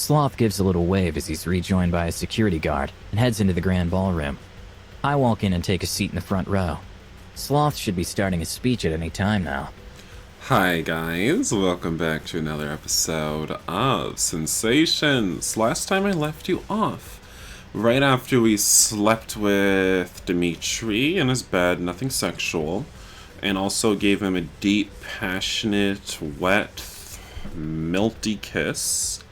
Sloth gives a little wave as he's rejoined by a security guard and heads into the grand ballroom. I walk in and take a seat in the front row. Sloth should be starting his speech at any time now. Hi guys, welcome back to another episode of Sinsations. Last time I left you off right after we slept with Dimitri in his bed, nothing sexual, and also gave him a deep, passionate, wet, milty kiss.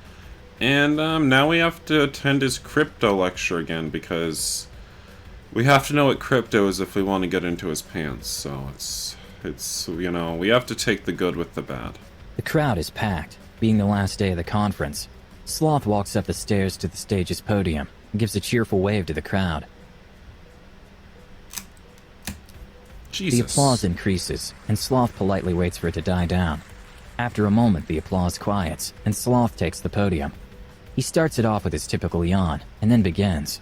And now we have to attend his crypto lecture again because we have to know what crypto is if we want to get into his pants. So it's you know, we have to take the good with the bad. The crowd is packed, being the last day of the conference. Sloth walks up the stairs to the stage's podium and gives a cheerful wave to the crowd. Jesus. The applause increases, and Sloth politely waits for it to die down. After a moment, the applause quiets, and Sloth takes the podium. He starts it off with his typical yawn, and then begins.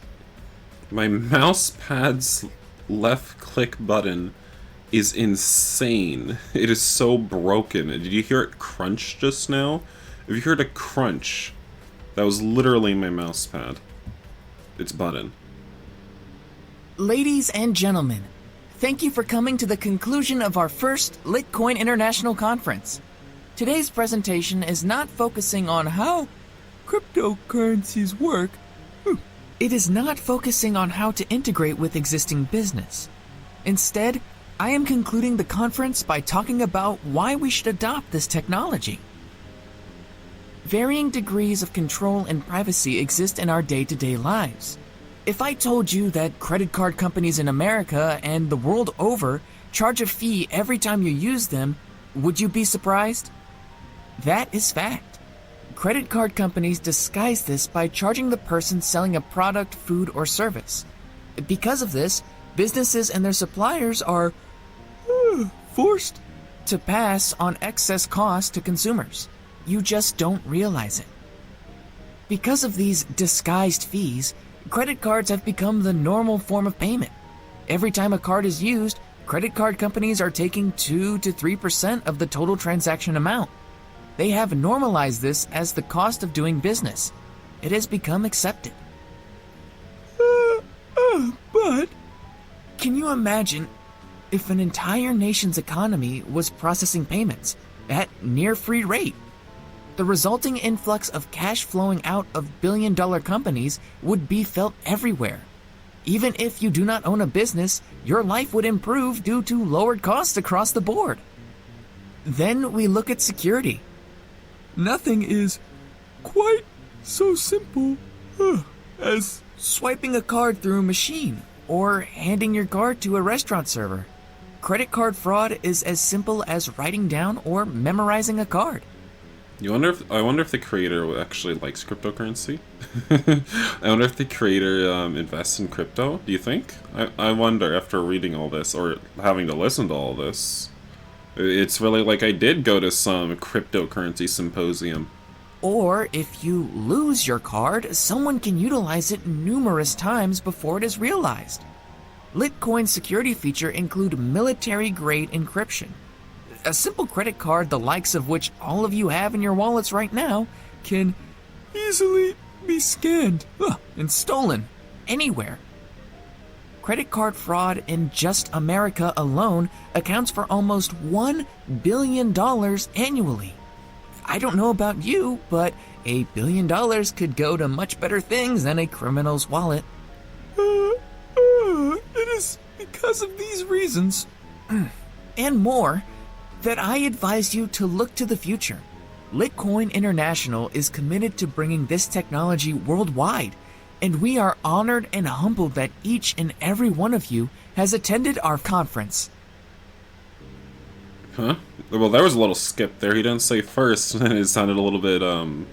My mouse pad's left click button is insane. It is so broken. Did you hear it crunch just now? If you heard a crunch, that was literally my mouse pad. Its button. Ladies and gentlemen, thank you for coming to the conclusion of our first Litcoin International Conference. Today's presentation is not focusing on how cryptocurrencies work. It is not focusing on how to integrate with existing business. Instead, I am concluding the conference by talking about why we should adopt this technology. Varying degrees of control and privacy exist in our day-to-day lives. If I told you that credit card companies in America and the world over charge a fee every time you use them, would you be surprised? That is fact. Credit card companies disguise this by charging the person selling a product, food, or service. Because of this, businesses and their suppliers are forced to pass on excess costs to consumers. You just don't realize it. Because of these disguised fees, credit cards have become the normal form of payment. Every time a card is used, credit card companies are taking 2 to 3% of the total transaction amount. They have normalized this as the cost of doing business. It has become accepted. But can you imagine if an entire nation's economy was processing payments at near free rate? The resulting influx of cash flowing out of billion-dollar companies would be felt everywhere. Even if you do not own a business, your life would improve due to lowered costs across the board. Then we look at security. Nothing is quite so simple as swiping a card through a machine or handing your card to a restaurant server. Credit card fraud is as simple as writing down or memorizing a card. I wonder if the creator actually likes cryptocurrency. I wonder if the creator invests in crypto. Do you think? I wonder after reading all this or having to listen to all this. It's really like I did go to some cryptocurrency symposium. Or if you lose your card, someone can utilize it numerous times before it is realized. Litcoin's security feature include military-grade encryption. A simple credit card, the likes of which all of you have in your wallets right now, can easily be scanned and stolen anywhere. Credit card fraud in just America alone accounts for almost $1 billion annually. I don't know about you, but $1 billion could go to much better things than a criminal's wallet. It is because of these reasons, and more, that I advise you to look to the future. Litcoin International is committed to bringing this technology worldwide, and we are honored and humbled that each and every one of you has attended our conference. Huh? Well, there was a little skip there. He didn't say first, and it sounded a little bit, I don't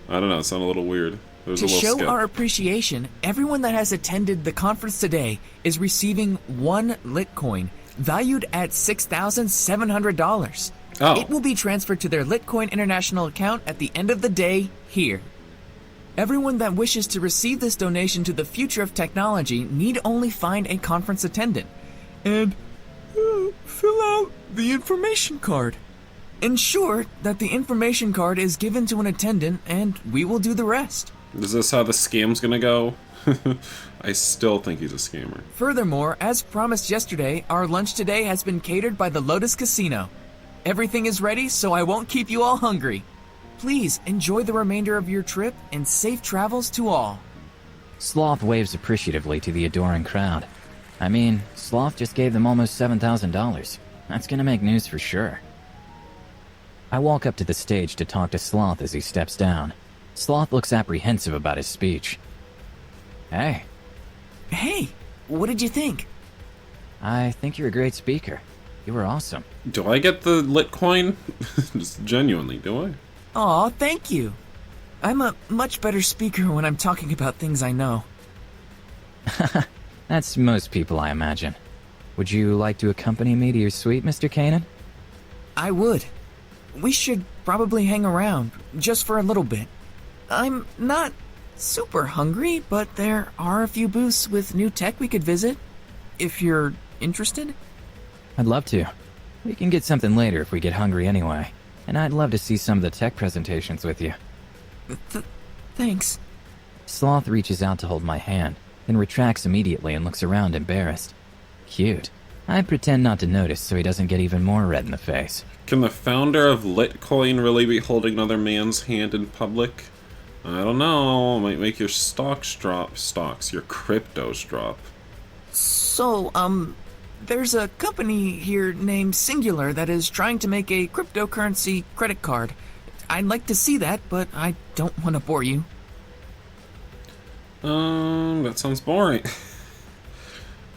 know, it sounded a little weird. There was To a little show skip. our appreciation, everyone that has attended the conference today is receiving 1 Litcoin, valued at $6,700. Oh. It will be transferred to their Litcoin International account at the end of the day here. Everyone that wishes to receive this donation to the future of technology need only find a conference attendant and fill out the information card. Ensure that the information card is given to an attendant, and we will do the rest. Is this how the scam's gonna go? I still think he's a scammer. Furthermore, as promised yesterday, our lunch today has been catered by the Lotus Casino. Everything is ready, so I won't keep you all hungry. Please enjoy the remainder of your trip and safe travels to all. Sloth waves appreciatively to the adoring crowd. I mean, Sloth just gave them almost $7,000. That's gonna make news for sure. I walk up to the stage to talk to Sloth as he steps down. Sloth looks apprehensive about his speech. Hey. Hey, what did you think? I think you're a great speaker. You were awesome. Do I get the lit coin? Just genuinely, do I? Aw, thank you. I'm a much better speaker when I'm talking about things I know. That's most people, I imagine. Would you like to accompany me to your suite, Mr. Kanan? I would. We should probably hang around, just for a little bit. I'm not super hungry, but there are a few booths with new tech we could visit, if you're interested. I'd love to. We can get something later if we get hungry anyway. And I'd love to see some of the tech presentations with you. Thanks. Sloth reaches out to hold my hand, then retracts immediately and looks around embarrassed. Cute. I pretend not to notice so he doesn't get even more red in the face. Can the founder of Litcoin really be holding another man's hand in public? I don't know. Might make your stocks drop. Your cryptos drop. So, there's a company here named Singular that is trying to make a cryptocurrency credit card. I'd like to see that, but I don't want to bore you. That sounds boring.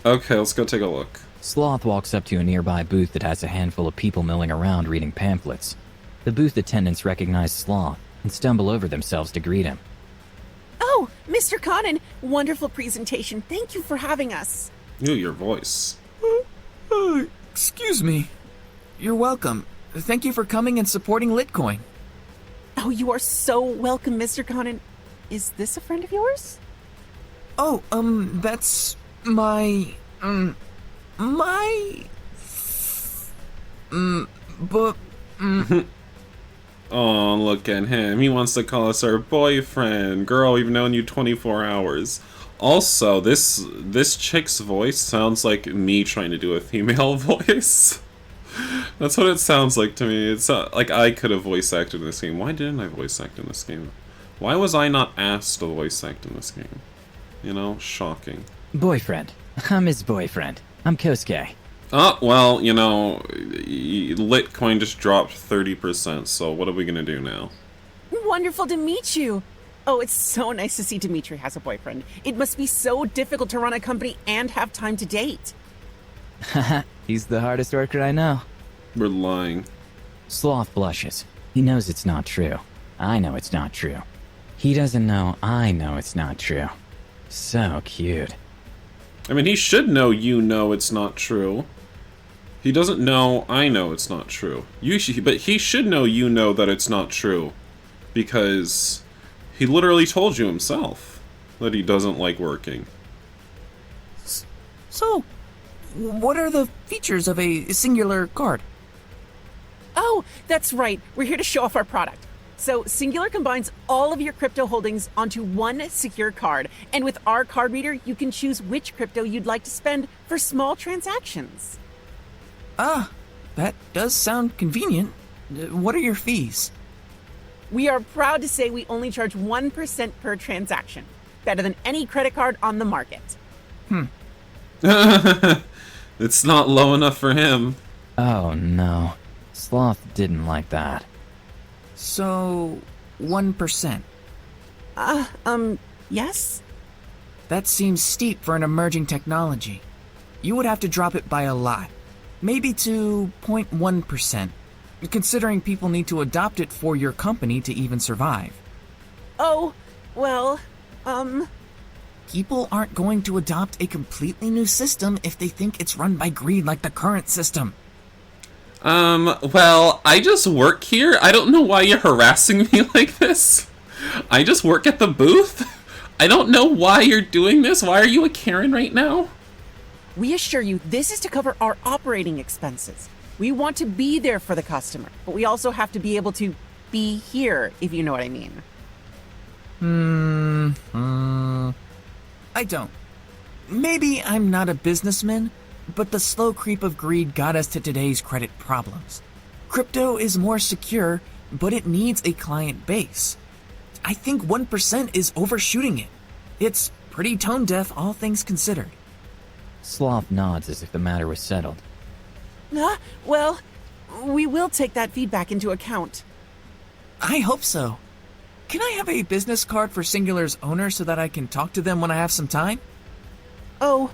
Okay, let's go take a look. Sloth walks up to a nearby booth that has a handful of people milling around reading pamphlets. The booth attendants recognize Sloth and stumble over themselves to greet him. Oh, Mr. Kanan, wonderful presentation. Thank you for having us. Ooh, your voice. Excuse me. You're welcome. Thank you for coming and supporting Litcoin. Oh, you are so welcome, Mr. Kanan. Is this a friend of yours? Oh, that's my, but, Oh, look at him. He wants to call us our boyfriend. Girl, we've known you 24 hours. Also, this chick's voice sounds like me trying to do a female voice. That's what it sounds like to me. It's like I could have voice acted in this game. Why didn't I voice act in this game? Why was I not asked to voice act in this game? You know, shocking. Boyfriend. I'm his boyfriend. I'm Kosuke. Oh, well, you know, Litcoin just dropped 30%, so what are we gonna do now? Wonderful to meet you. Oh, it's so nice to see Dimitri has a boyfriend. It must be so difficult to run a company and have time to date. Haha, he's the hardest worker I know. We're lying. Sloth blushes. He knows it's not true. I know it's not true. He doesn't know I know it's not true. So cute. I mean, he should know you know it's not true. He doesn't know I know it's not true. But he should know you know that it's not true. Because he literally told you himself that he doesn't like working. so, what are the features of a singular card? Oh, that's right. We're here to show off our product. So Singular combines all of your crypto holdings onto one secure card. And with our card reader, you can choose which crypto you'd like to spend for small transactions. Ah, that does sound convenient. What are your fees? We are proud to say we only charge 1% per transaction. Better than any credit card on the market. It's not low enough for him. Oh no. Sloth didn't like that. So, 1%. Yes? That seems steep for an emerging technology. You would have to drop it by a lot. Maybe to 0.1%, considering people need to adopt it for your company to even survive. Oh, well, People aren't going to adopt a completely new system if they think it's run by greed like the current system. Well, I just work here. I don't know why you're harassing me like this. I just work at the booth. I don't know why you're doing this. Why are you a Karen right now? we assure you this is to cover our operating expenses. We want to be there for the customer, but we also have to be able to be here, if you know what I mean. I don't. Maybe I'm not a businessman, but the slow creep of greed got us to today's credit problems. Crypto is more secure, but it needs a client base. I think 1% is overshooting it. It's pretty tone deaf, all things considered. Sloth nods as if the matter was settled. Well, we will take that feedback into account. I hope so. Can I have a business card for Singular's owner so that I can talk to them when I have some time? Oh,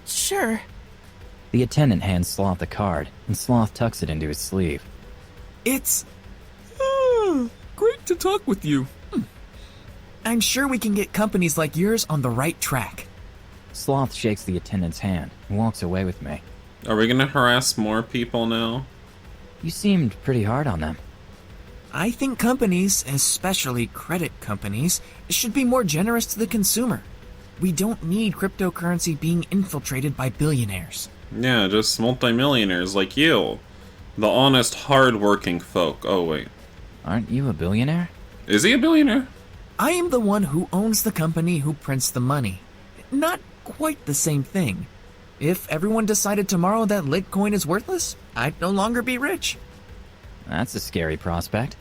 sure. The attendant hands Sloth the card, and Sloth tucks it into his sleeve. It's... great to talk with you. I'm sure we can get companies like yours on the right track. Sloth shakes the attendant's hand and walks away with me. Are we gonna harass more people now? You seemed pretty hard on them. I think companies, especially credit companies, should be more generous to the consumer. We don't need cryptocurrency being infiltrated by billionaires. Yeah, just multimillionaires like you. The honest, hard-working folk. Oh, wait. Aren't you a billionaire? Is he a billionaire? I am the one who owns the company who prints the money. Not quite the same thing. If everyone decided tomorrow that Litcoin is worthless, I'd no longer be rich. That's a scary prospect.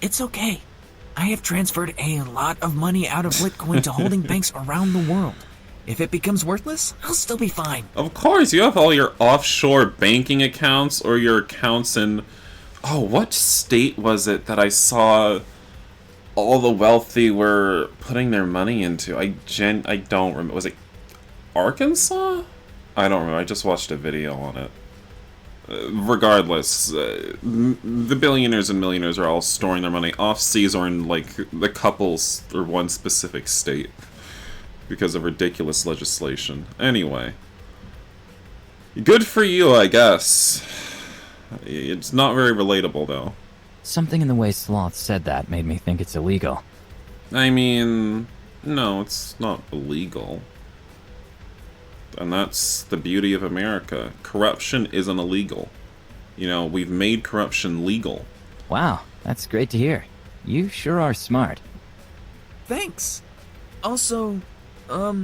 It's okay. I have transferred a lot of money out of Litcoin to holding banks around the world. If it becomes worthless, I'll still be fine. Of course, you have all your offshore banking accounts or your accounts in... Oh, what state was it that I saw all the wealthy were putting their money into? I don't remember. Was it Arkansas? I don't remember. I just watched a video on it. Regardless, the billionaires and millionaires are all storing their money off seas or in, like, the couples or one specific state because of ridiculous legislation. Anyway. Good for you, I guess. It's not very relatable, though. Something in the way Sloth said that made me think it's illegal. I mean, no, it's not illegal. And that's the beauty of America. Corruption isn't illegal. You know, we've made corruption legal. Wow, that's great to hear. You sure are smart. Thanks. Also, Are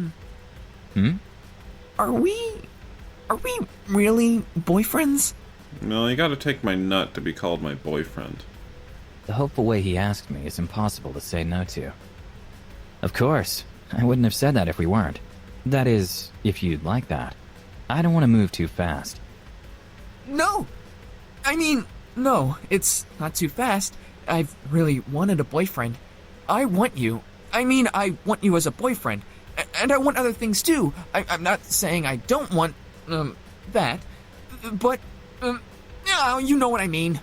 we really boyfriends? No, you gotta take my nut to be called my boyfriend. The hopeful way he asked me is impossible to say no to. Of course. I wouldn't have said that if we weren't. That is, if you'd like that. I don't want to move too fast. No! I mean, no, it's not too fast. I've really wanted a boyfriend. I want you. I mean, I want you as a boyfriend. And I want other things too. I'm not saying I don't want, that. But, yeah, you know what I mean.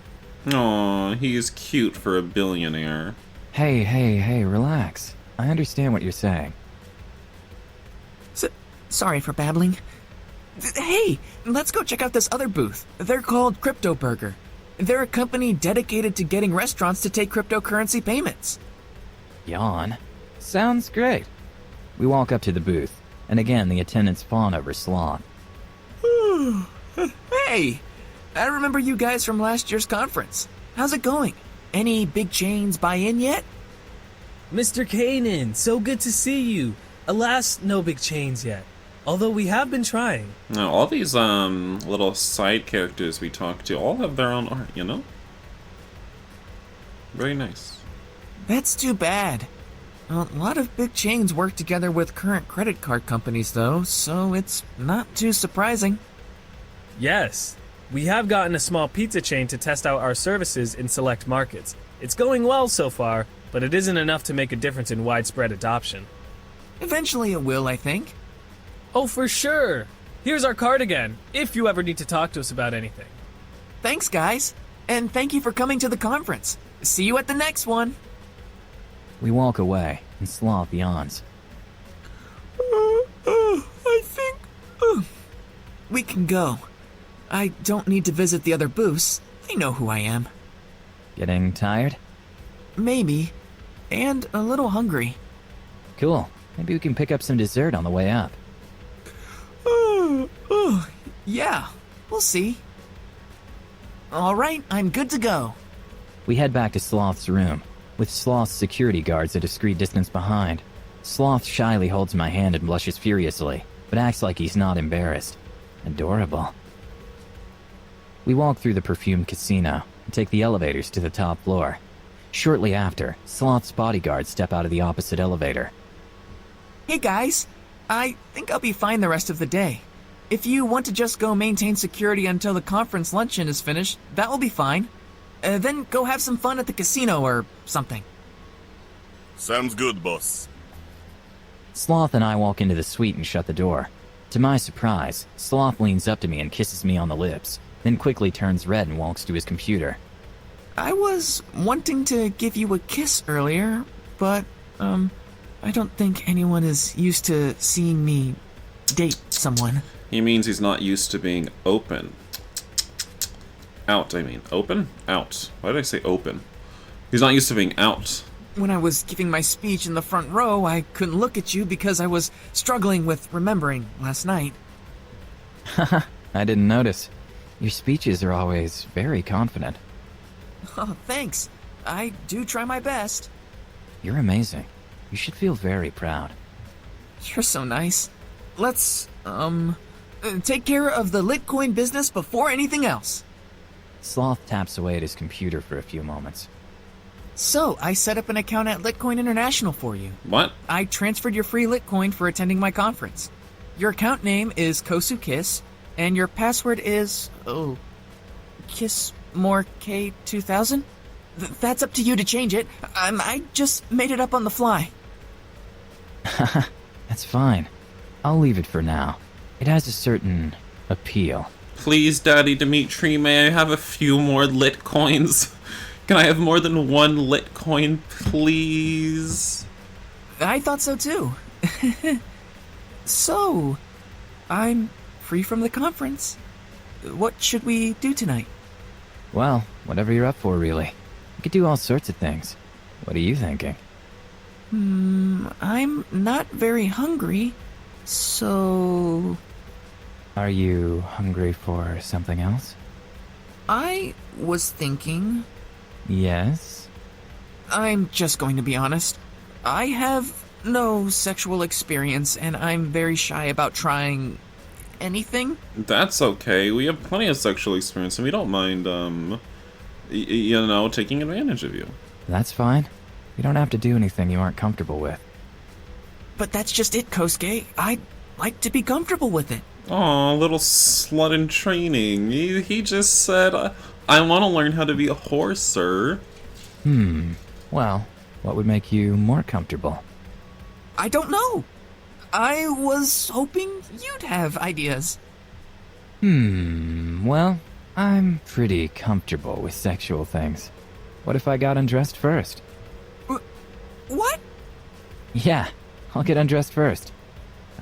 Aw, he is cute for a billionaire. Hey, relax. I understand what you're saying. Sorry for babbling. Hey, let's go check out this other booth. They're called Crypto Burger. They're a company dedicated to getting restaurants to take cryptocurrency payments. Yawn. Sounds great. We walk up to the booth, and again the attendants fawn over Sloth. Hey, I remember you guys from last year's conference. How's it going? Any big chains buy in yet? Mr. Kanan, so good to see you. Alas, no big chains yet. Although we have been trying. Now, all these little side characters we talk to all have their own art, you know? Very nice. That's too bad. A lot of big chains work together with current credit card companies, though, so it's not too surprising. Yes, we have gotten a small pizza chain to test out our services in select markets. It's going well so far, but it isn't enough to make a difference in widespread adoption. Eventually it will, I think. Oh, for sure. Here's our card again, if you ever need to talk to us about anything. Thanks, guys. And thank you for coming to the conference. See you at the next one. We walk away, and Sloth yawns. I think... we can go. I don't need to visit the other booths. They know who I am. Getting tired? Maybe. And a little hungry. Cool. Maybe we can pick up some dessert on the way up. Yeah, we'll see. All right, I'm good to go. We head back to Sloth's room, with Sloth's security guards a discreet distance behind. Sloth shyly holds my hand and blushes furiously, but acts like he's not embarrassed. Adorable. We walk through the perfumed casino and take the elevators to the top floor. Shortly after, Sloth's bodyguards step out of the opposite elevator. Hey guys, I think I'll be fine the rest of the day. If you want to just go maintain security until the conference luncheon is finished, that will be fine. Then go have some fun at the casino or something. Sounds good, boss. Sloth and I walk into the suite and shut the door. To my surprise, Sloth leans up to me and kisses me on the lips, then quickly turns red and walks to his computer. I was wanting to give you a kiss earlier, but, I don't think anyone is used to seeing me date someone. He means he's not used to being open. Out, I mean. Open? Out. Why did I say open? He's not used to being out. When I was giving my speech in the front row, I couldn't look at you because I was struggling with remembering last night. Haha, I didn't notice. Your speeches are always very confident. Oh, thanks. I do try my best. You're amazing. You should feel very proud. You're so nice. Let's, take care of the Litcoin business before anything else. Sloth taps away at his computer for a few moments. So, I set up an account at Litcoin International for you. What? I transferred your free Litcoin for attending my conference. Your account name is KosuKiss, and your password is, KissMoreK2000? That's up to you to change it. I just made it up on the fly. That's fine. I'll leave it for now. It has a certain appeal. Please, Daddy Dimitri, may I have a few more lit coins? Can I have more than one lit coin, please? I thought so too. So, I'm free from the conference. What should we do tonight? Well, whatever you're up for, really. We could do all sorts of things. What are you thinking? I'm not very hungry, so... Are you hungry for something else? I was thinking... Yes? I'm just going to be honest. I have no sexual experience, and I'm very shy about trying anything. That's okay. We have plenty of sexual experience, and we don't mind, taking advantage of you. That's fine. You don't have to do anything you aren't comfortable with. But that's just it, Kosuke. I'd like to be comfortable with it. Aw, little slut in training. He just said, I want to learn how to be a whore, sir. Well, what would make you more comfortable? I don't know. I was hoping you'd have ideas. Well, I'm pretty comfortable with sexual things. What if I got undressed first? What? Yeah, I'll get undressed first.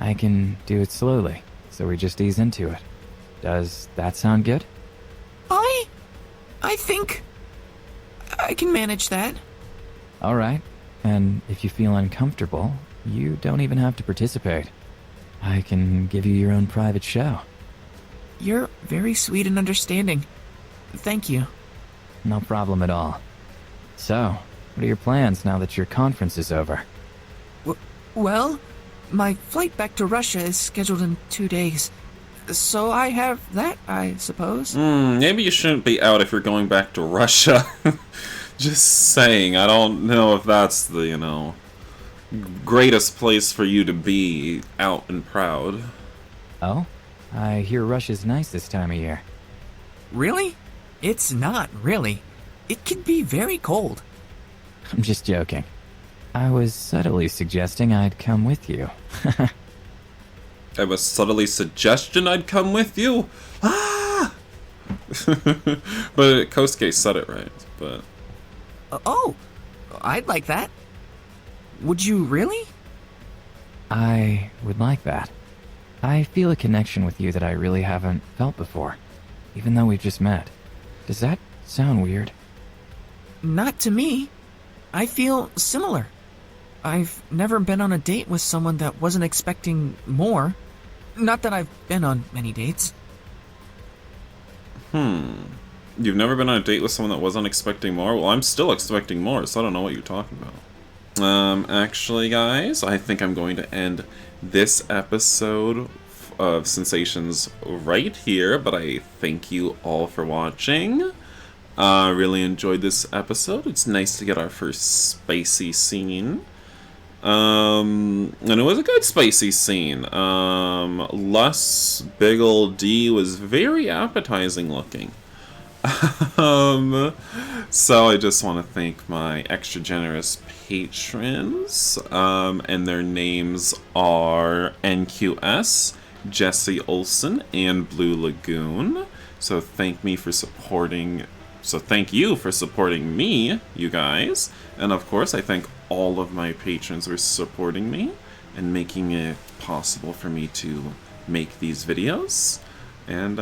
I can do it slowly, so we just ease into it. Does that sound good? I think I can manage that. Alright, and if you feel uncomfortable, you don't even have to participate. I can give you your own private show. You're very sweet and understanding. Thank you. No problem at all. So, what are your plans now that your conference is over? Well, my flight back to Russia is scheduled in 2 days. So I have that, I suppose. Maybe you shouldn't be out if you're going back to Russia. Just saying, I don't know if that's the, greatest place for you to be out and proud. Oh? I hear Russia's nice this time of year. Really? It's not, really. It can be very cold. I'm just joking. I was subtly suggesting I'd come with you. I was subtly suggesting I'd come with you? Ah! But Kosuke said it right, but... I'd like that. Would you really? I would like that. I feel a connection with you that I really haven't felt before, even though we've just met. Does that sound weird? Not to me. I feel similar. I've never been on a date with someone that wasn't expecting more. Not that I've been on many dates. You've never been on a date with someone that wasn't expecting more? Well, I'm still expecting more, so I don't know what you're talking about. Actually, guys, I think I'm going to end this episode of Sinsations right here, but I thank you all for watching. Really enjoyed this episode. It's nice to get our first spicy scene. And it was a good spicy scene. Lus Big Ol' D was very appetizing looking. So I just want to thank my extra generous patrons, and their names are NQS, Jesse Olson, and Blue Lagoon. So thank you for supporting me, you guys. And of course, I thank all of my patrons for supporting me and making it possible for me to make these videos. And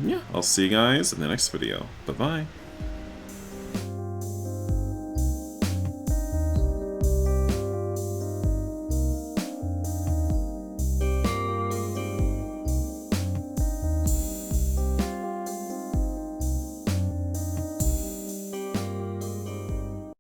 yeah, I'll see you guys in the next video. Bye-bye.